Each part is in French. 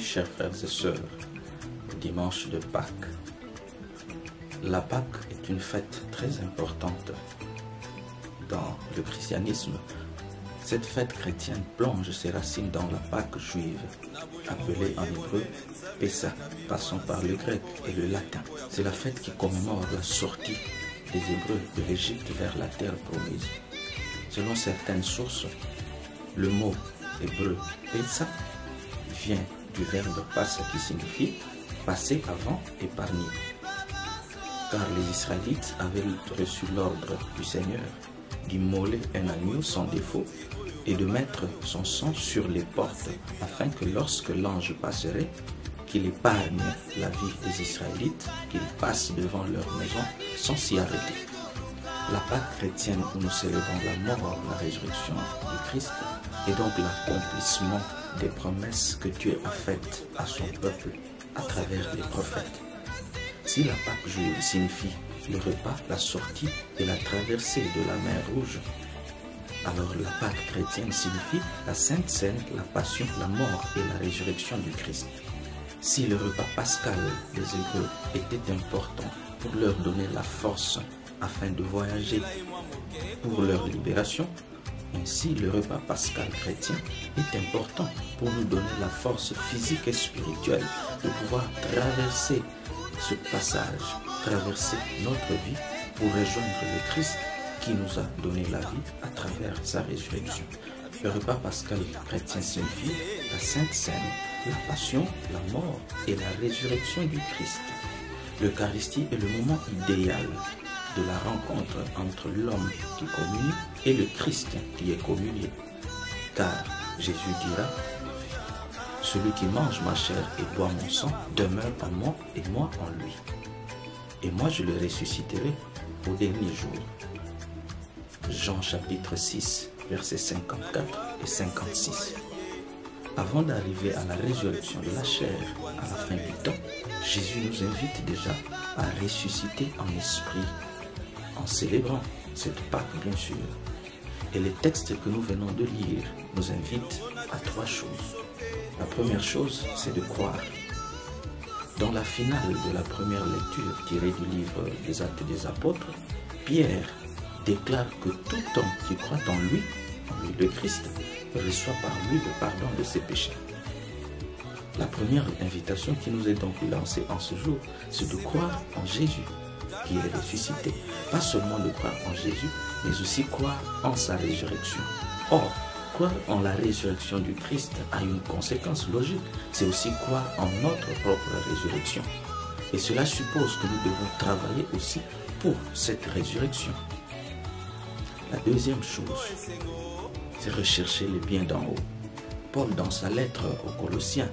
chers frères et sœurs, au dimanche de Pâques. La Pâque est une fête très importante dans le christianisme. Cette fête chrétienne plonge ses racines dans la Pâque juive, appelée en hébreu Pessah, passant par le grec et le latin. C'est la fête qui commémore la sortie des Hébreux de l'Égypte vers la terre promise. Selon certaines sources, le mot hébreu Pessah vient du verbe passa qui signifie passer avant et parmi. Car les Israélites avaient reçu l'ordre du Seigneur d'immoler un agneau sans défaut et de mettre son sang sur les portes afin que lorsque l'ange passerait, qu'il épargne la vie des Israélites, qu'il passe devant leur maison sans s'y arrêter. La Pâque chrétienne où nous célébrons la mort, la résurrection du Christ est donc l'accomplissement des promesses que Dieu a faites à son peuple à travers les prophètes. Si la Pâque juive signifie le repas, la sortie et la traversée de la mer Rouge, alors la Pâque chrétienne signifie la Sainte Seine, la passion, la mort et la résurrection du Christ. Si le repas pascal des Hébreux était important pour leur donner la force afin de voyager pour leur libération, ainsi le repas pascal chrétien est important pour nous donner la force physique et spirituelle de pouvoir traverser ce passage, traverser notre vie pour rejoindre le Christ qui nous a donné la vie à travers sa résurrection. Le repas pascal chrétien signifie la Sainte Seine, la passion, la mort et la résurrection du Christ. L'Eucharistie est le moment idéal de la rencontre entre l'homme qui communie et le Christ qui est communié. Car Jésus dira, « Celui qui mange ma chair et boit mon sang demeure en moi et moi en lui. Et moi je le ressusciterai au dernier jour. » Jean chapitre 6, versets 54 et 56. Avant d'arriver à la résurrection de la chair à la fin du temps, Jésus nous invite déjà à ressusciter en esprit, en célébrant cette Pâque bien sûr. Et les textes que nous venons de lire nous invitent à trois choses. La première chose, c'est de croire. Dans la finale de la première lecture tirée du livre des Actes des Apôtres, Pierre déclare que tout homme qui croit en lui le Christ, reçoit par lui le pardon de ses péchés. La première invitation qui nous est donc lancée en ce jour, c'est de croire en Jésus qui est ressuscité. Pas seulement de croire en Jésus, mais aussi croire en sa résurrection. Or, croire en la résurrection du Christ a une conséquence logique, c'est aussi croire en notre propre résurrection. Et cela suppose que nous devons travailler aussi pour cette résurrection. La deuxième chose, c'est rechercher les biens d'en haut. Paul, dans sa lettre aux Colossiens,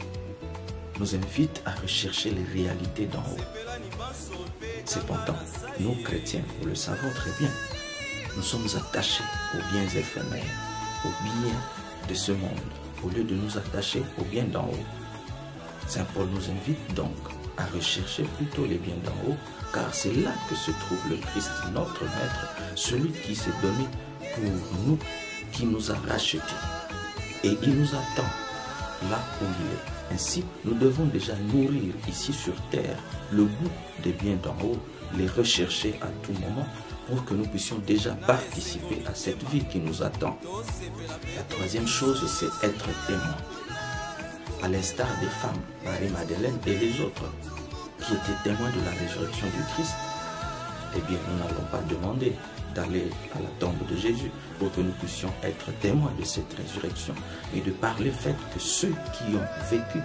nous invite à rechercher les réalités d'en haut. Cependant, nous chrétiens, nous le savons très bien, nous sommes attachés aux biens éphémères, aux biens de ce monde, au lieu de nous attacher aux biens d'en haut. Saint Paul nous invite donc à rechercher plutôt les biens d'en haut, car c'est là que se trouve le Christ, notre Maître, celui qui s'est donné pour nous, qui nous a rachetés. Et il nous attend là où il est. Ainsi, nous devons déjà nourrir ici sur terre le goût des biens d'en haut, les rechercher à tout moment pour que nous puissions déjà participer à cette vie qui nous attend. La troisième chose, c'est être témoin. À l'instar des femmes, Marie-Madeleine et les autres, qui étaient témoins de la résurrection du Christ, eh bien, nous n'allons pas demander d'aller à la tombe de Jésus pour que nous puissions être témoins de cette résurrection, et de par le fait que ceux qui ont vécu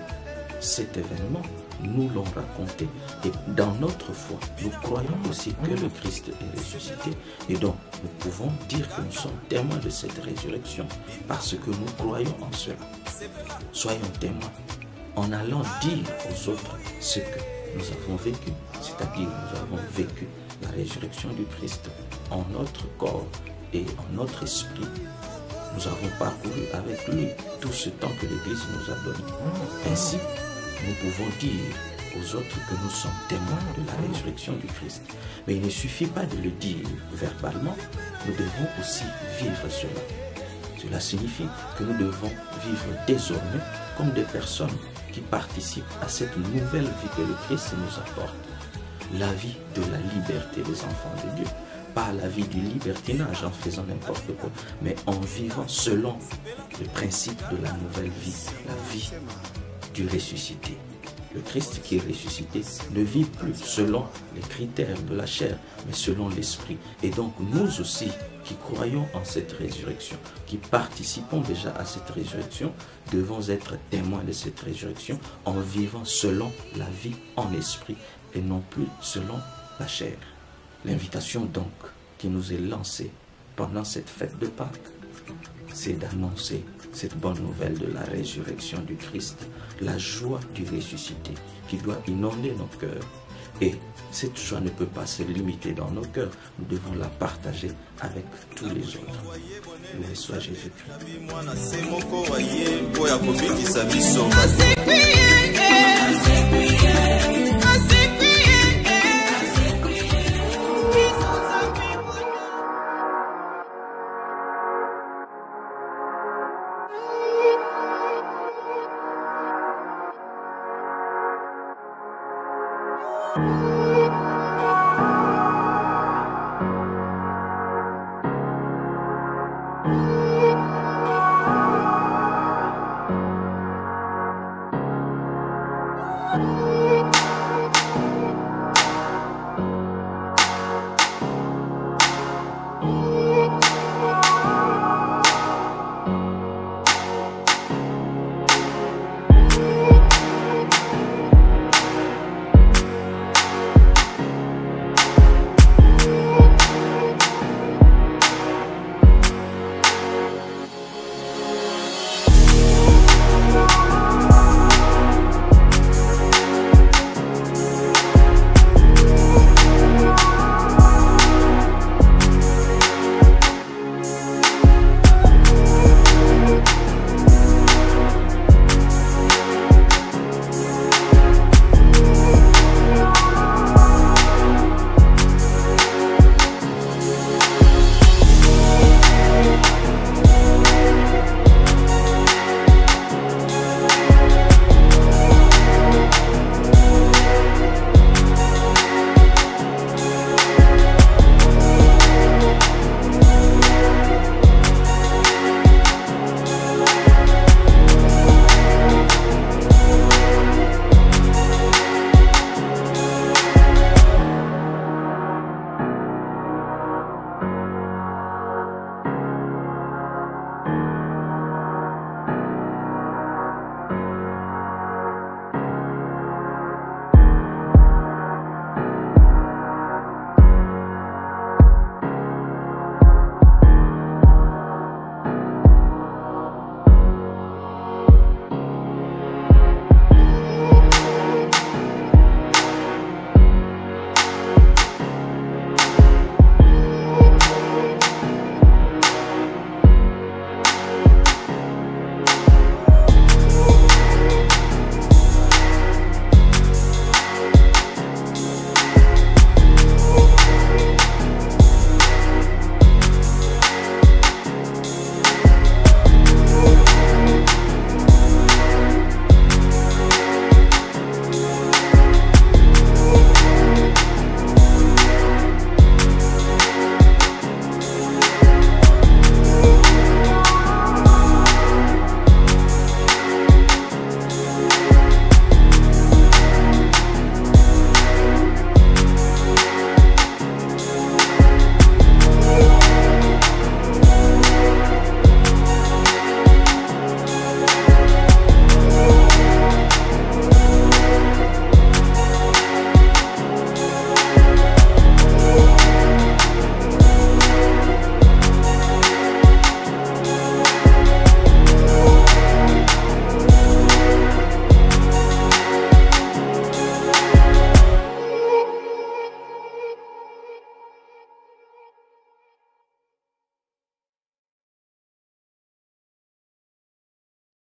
cet événement nous l'ont raconté, et dans notre foi, nous croyons aussi que le Christ est ressuscité, et donc nous pouvons dire que nous sommes témoins de cette résurrection parce que nous croyons en cela. Soyons témoins en allant dire aux autres ce que nous avons vécu, c'est-à-dire nous avons vécu la résurrection du Christ en notre corps et en notre esprit. Nous avons parcouru avec lui tout ce temps que l'Église nous a donné. Ainsi, nous pouvons dire aux autres que nous sommes témoins de la résurrection du Christ. Mais il ne suffit pas de le dire verbalement, nous devons aussi vivre cela. Cela signifie que nous devons vivre désormais comme des personnes qui participent à cette nouvelle vie que le Christ nous apporte. La vie de la liberté des enfants de Dieu. Pas la vie du libertinage en faisant n'importe quoi, mais en vivant selon le principe de la nouvelle vie, la vie du ressuscité. Le Christ qui est ressuscité ne vit plus selon les critères de la chair, mais selon l'esprit. Et donc nous aussi, qui croyons en cette résurrection, qui participons déjà à cette résurrection, devons être témoins de cette résurrection en vivant selon la vie en esprit et non plus selon la chair. L'invitation donc qui nous est lancée pendant cette fête de Pâques, c'est d'annoncer cette bonne nouvelle de la résurrection du Christ, la joie du ressuscité qui doit inonder nos cœurs. Et cette joie ne peut pas se limiter dans nos cœurs, nous devons la partager avec tous les autres. Loué soit Jésus-Christ. Oh